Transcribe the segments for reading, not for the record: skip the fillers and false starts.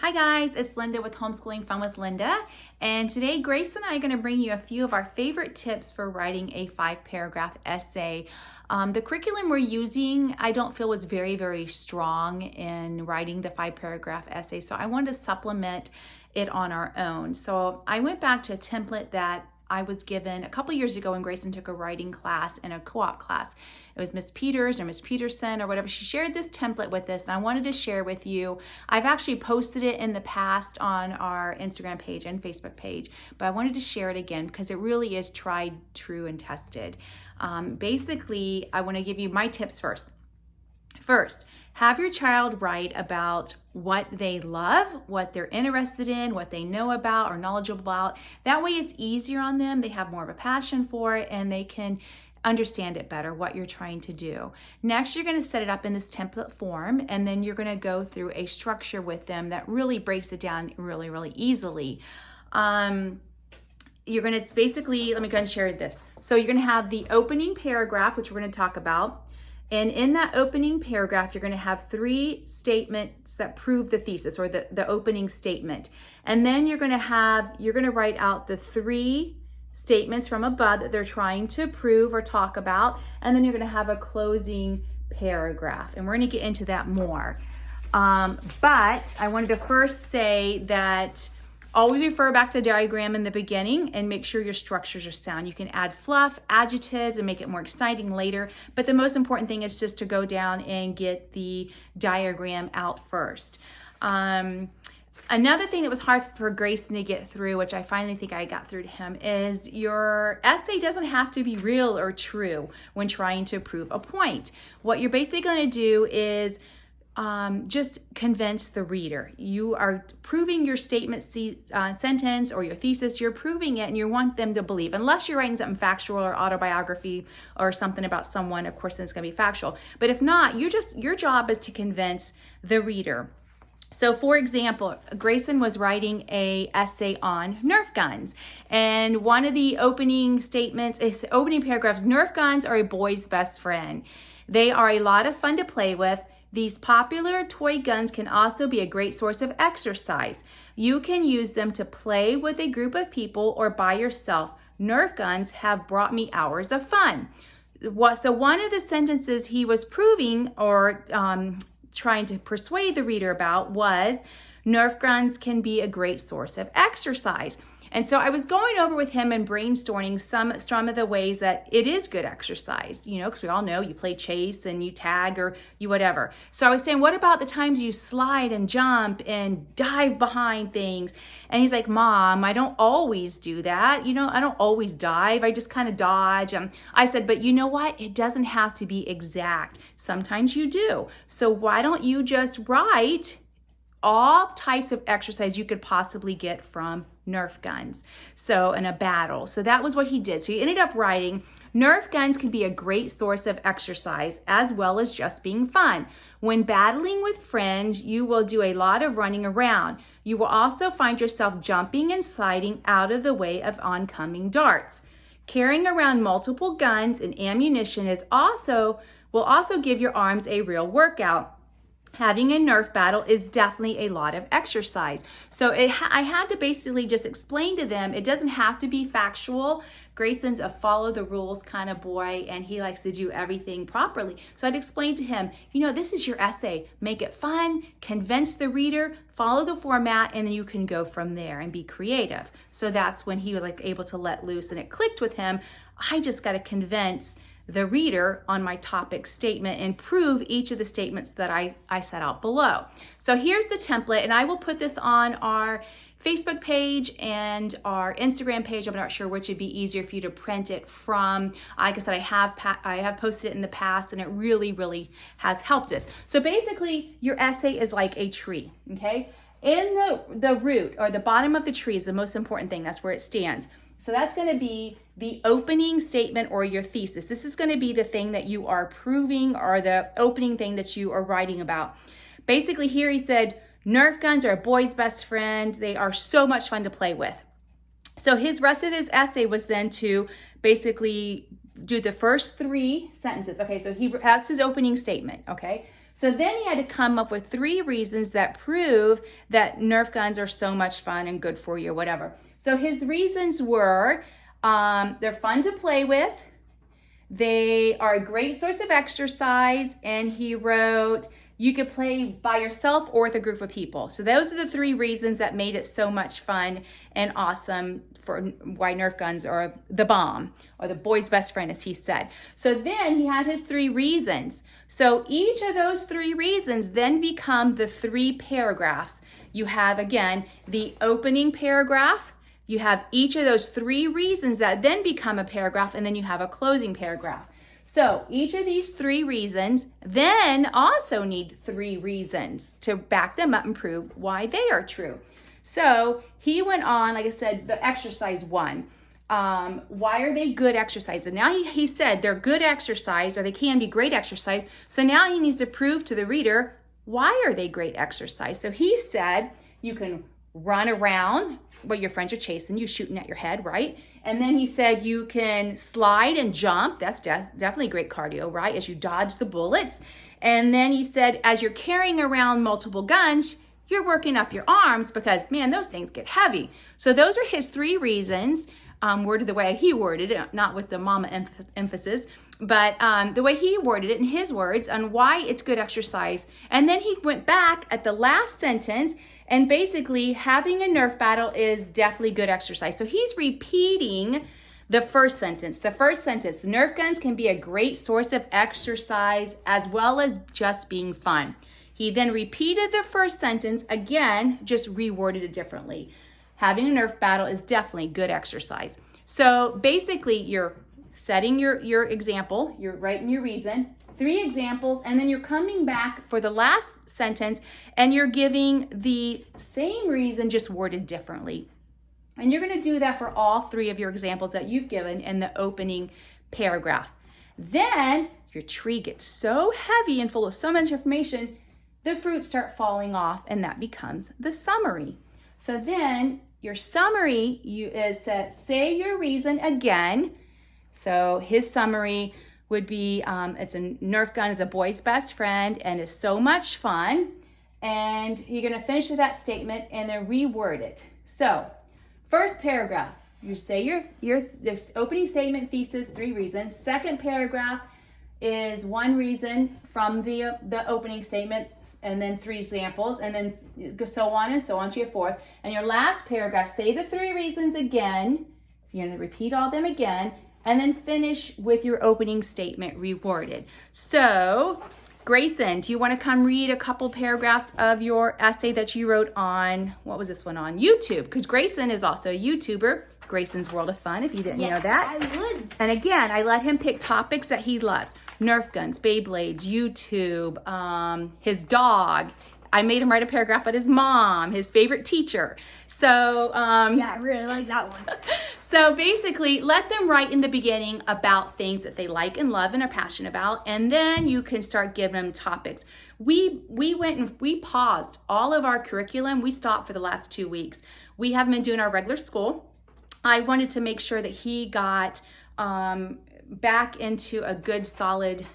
Hi guys, it's Linda with Homeschooling Fun with Linda, and today Grace and I are going to bring you a few of our favorite tips for writing a 5-paragraph essay. The curriculum we're using I don't feel was very strong in writing the 5-paragraph essay, so I wanted to supplement it on our own. So I went back to a template that I was given a couple years ago when Grayson took a writing class in a co-op class. It was Miss Peters or Miss Peterson or whatever. She shared this template with us and I wanted to share with you. I've actually posted it in the past on our Instagram page and Facebook page, but I wanted to share it again because it really is tried, true, and tested. Basically, I want to give you my tips first. First, have your child write about what they love, what they're interested in, what they know about or knowledgeable about. That way it's easier on them. They have more of a passion for it and they can understand it better, what you're trying to do. Next, you're going to set it up in this template form, and then you're going to go through a structure with them that really breaks it down really easily. You're going to basically, let me go ahead and share this. So you're going to have the opening paragraph, which we're going to talk about. And in that opening paragraph, you're going to have 3 statements that prove the thesis or the opening statement. And then you're going to write out the 3 statements from above that they're trying to prove or talk about. And then you're going to have a closing paragraph. And we're going to get into that more. But I wanted to first say that always refer back to the diagram in the beginning and make sure your structures are sound. You can add fluff, adjectives, and make it more exciting later. But the most important thing is just to go down and get the diagram out first. Another thing that was hard for Grayson to get through, which I finally think I got through to him, is your essay doesn't have to be real or true when trying to prove a point. What you're basically going to do is just convince the reader. You are proving your statement, sentence, or your thesis. You're proving it and you want them to believe. Unless you're writing something factual or autobiography or something about someone, of course, then it's going to be factual. But if not, your job is to convince the reader. So for example, Grayson was writing an essay on Nerf guns. And one of the opening paragraphs, Nerf guns are a boy's best friend. They are a lot of fun to play with. These popular toy guns can also be a great source of exercise. You can use them to play with a group of people or by yourself. Nerf guns have brought me hours of fun. So one of the sentences he was proving or trying to persuade the reader about was Nerf guns can be a great source of exercise. And so I was going over with him and brainstorming some of the ways that it is good exercise, because we all know you play chase and you tag or you whatever. So I was saying, what about the times you slide and jump and dive behind things? And he's like, Mom, I don't always do that. I don't always dive. I just kind of dodge. I said, but you know what? It doesn't have to be exact. Sometimes you do. So why don't you just write all types of exercise you could possibly get from Nerf guns, in a battle. So that was what he did. So he ended up writing, Nerf guns can be a great source of exercise as well as just being fun. When battling with friends, you will do a lot of running around. You will also find yourself jumping and sliding out of the way of oncoming darts. Carrying around multiple guns and ammunition will also give your arms a real workout. Having a Nerf battle is definitely a lot of exercise. So I had to basically just explain to them, it doesn't have to be factual. Grayson's a follow the rules kind of boy and he likes to do everything properly. So I'd explain to him, this is your essay. Make it fun, convince the reader, follow the format, and then you can go from there and be creative. So that's when he was able to let loose and it clicked with him. I just got to convince the reader on my topic statement and prove each of the statements that I set out below. So here's the template, and I will put this on our Facebook page and our Instagram page. I'm not sure which would be easier for you to print it from. Like I said, I have posted it in the past and it really has helped us. So basically your essay is like a tree, okay? In the root or the bottom of the tree is the most important thing. That's where it stands. So that's going to be the opening statement or your thesis. This is going to be the thing that you are proving or the opening thing that you are writing about. Basically here he said, Nerf guns are a boy's best friend. They are so much fun to play with. So his rest of his essay was then to basically do the first 3 sentences. Okay, so that's his opening statement, okay? So then he had to come up with 3 reasons that prove that Nerf guns are so much fun and good for you or whatever. So his reasons were, they're fun to play with, they are a great source of exercise, and he wrote, you could play by yourself or with a group of people. So those are the 3 reasons that made it so much fun and awesome for why Nerf guns are the bomb, or the boy's best friend, as he said. So then he had his 3 reasons. So each of those 3 reasons then become the 3 paragraphs. You have, again, the opening paragraph. You have each of those 3 reasons that then become a paragraph, and then you have a closing paragraph. So each of these 3 reasons then also need 3 reasons to back them up and prove why they are true. So he went on, like I said, the exercise 1. Why are they good exercise? And now he said they're good exercise, or they can be great exercise. So now he needs to prove to the reader, why are they great exercise? So he said you can run around while your friends are chasing you, shooting at your head, right? And then he said you can slide and jump. That's definitely great cardio, right? As you dodge the bullets. And then he said, as you're carrying around multiple guns, you're working up your arms because, man, those things get heavy. So those are his 3 reasons, worded the way he worded it, not with the mama emphasis, but the way he worded it in his words on why it's good exercise. And then he went back at the last sentence, and basically having a Nerf battle is definitely good exercise. So he's repeating the first sentence. The first sentence, Nerf guns can be a great source of exercise as well as just being fun. He then repeated the first sentence again, just reworded it differently. Having a Nerf battle is definitely good exercise. So basically you're setting your example, you're writing your reason, 3 examples, and then you're coming back for the last sentence and you're giving the same reason, just worded differently. And you're going to do that for all 3 of your examples that you've given in the opening paragraph. Then your tree gets so heavy and full of so much information, the fruits start falling off, and that becomes the summary. So then your summary is say your reason again. So his summary would be, it's a Nerf gun is a boy's best friend and is so much fun. And you're gonna finish with that statement and then reword it. So first paragraph, you say this opening statement, thesis, 3 reasons. Second paragraph is 1 reason from the opening statement, and then 3 examples, and then so on and so on to your 4th. And your last paragraph, say the 3 reasons again. So you're gonna repeat all them again, and then finish with your opening statement reworded. So, Grayson, do you want to come read a couple paragraphs of your essay that you wrote on, what was this one on? YouTube, because Grayson is also a YouTuber, Grayson's World of Fun, if you didn't know that. Yes, I would. And again, I let him pick topics that he loves. Nerf guns, Beyblades, YouTube, his dog. I made him write a paragraph about his mom, his favorite teacher. So, yeah, I really like that one. So basically, let them write in the beginning about things that they like and love and are passionate about, and then you can start giving them topics. We went and we paused all of our curriculum. We stopped for the last 2 weeks. We haven't been doing our regular school. I wanted to make sure that he got back into a good, solid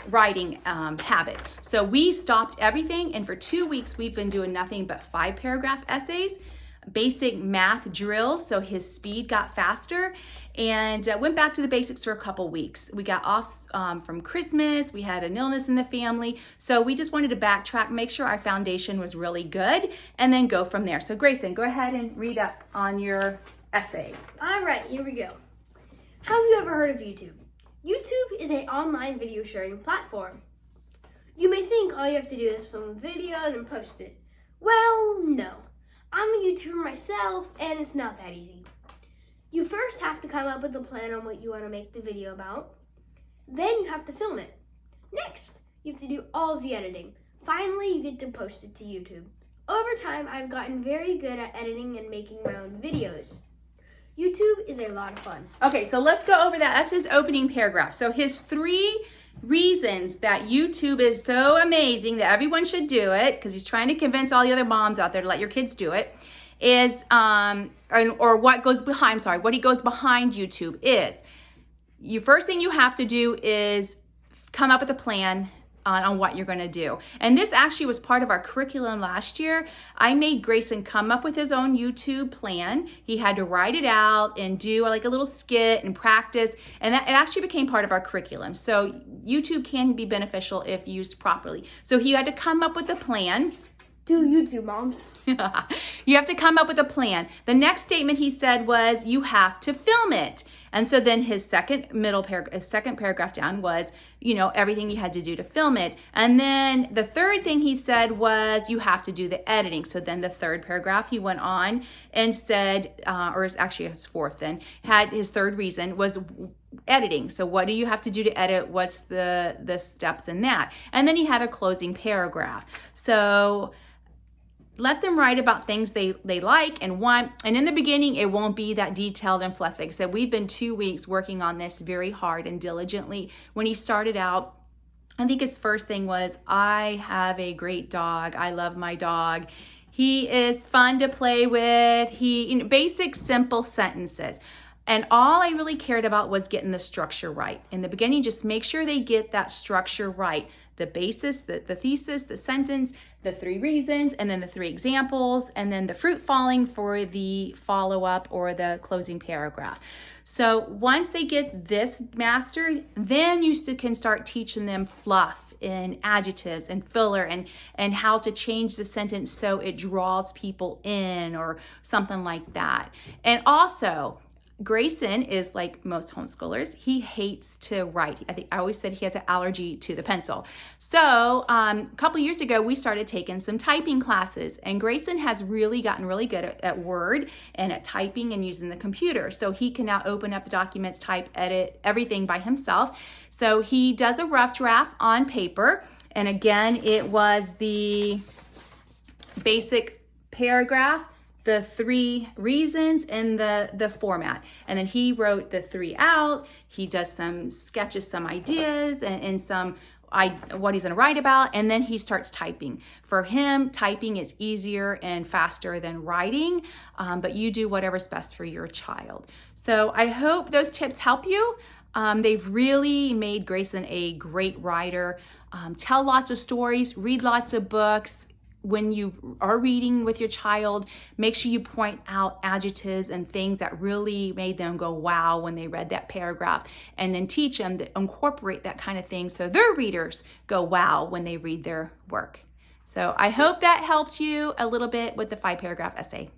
writing habit. So we stopped everything, and for 2 weeks we've been doing nothing but 5-paragraph essays, basic math drills, so his speed got faster, and went back to the basics for a couple weeks. We got off from Christmas, we had an illness in the family, so we just wanted to backtrack, make sure our foundation was really good, and then go from there. So Grayson, go ahead and read up on your essay. All right, here we go. Have you ever heard of YouTube? YouTube is an online video sharing platform. You may think all you have to do is film a video and post it. Well, no. I'm a YouTuber myself, and it's not that easy. You first have to come up with a plan on what you want to make the video about. Then you have to film it. Next, you have to do all of the editing. Finally, you get to post it to YouTube. Over time, I've gotten very good at editing and making my own videos. YouTube is a lot of fun. Okay, so let's go over that. That's his opening paragraph. So his 3 reasons that YouTube is so amazing that everyone should do it, because he's trying to convince all the other moms out there to let your kids do it, is, what he goes behind YouTube is, first thing you have to do is come up with a plan on what you're going to do. And this actually was part of our curriculum last year. I made Grayson come up with his own YouTube plan. He had to write it out and do like a little skit and practice, and that it actually became part of our curriculum. So YouTube can be beneficial if used properly. So he had to come up with a plan. Do YouTube, moms. You have to come up with a plan. The next statement he said was, you have to film it. And so then his second paragraph down was, everything you had to do to film it. And then the third thing he said was, you have to do the editing. So then the third paragraph he went on and said, or actually his fourth then, had his third reason was editing. So what do you have to do to edit? What's the steps in that? And then he had a closing paragraph. So let them write about things they like and want. And in the beginning, it won't be that detailed and fluffy. Like I said, we've been 2 weeks working on this very hard and diligently. When he started out, I think his first thing was, I have a great dog. I love my dog. He is fun to play with. Basic, simple sentences. And all I really cared about was getting the structure right. In the beginning, just make sure they get that structure right. The basis, the thesis, the sentence, the 3 reasons, and then the 3 examples, and then the fruit falling for the follow-up or the closing paragraph. So once they get this mastered, then you can start teaching them fluff and adjectives and filler and how to change the sentence so it draws people in or something like that. And also, Grayson is like most homeschoolers. He hates to write. I always said he has an allergy to the pencil. So a couple years ago, we started taking some typing classes, and Grayson has really gotten really good at Word and at typing and using the computer. So he can now open up the documents, type, edit, everything by himself. So he does a rough draft on paper. And again, it was the basic paragraph, the 3 reasons, and the format. And then he wrote the 3 out. He does some sketches, some ideas, and some what he's going to write about, and then he starts typing. For him, typing is easier and faster than writing, but you do whatever's best for your child. So I hope those tips help you. They've really made Grayson a great writer. Tell lots of stories, read lots of books. When you are reading with your child, make sure you point out adjectives and things that really made them go wow when they read that paragraph, and then teach them to incorporate that kind of thing so their readers go wow when they read their work. So I hope that helps you a little bit with the 5-paragraph essay.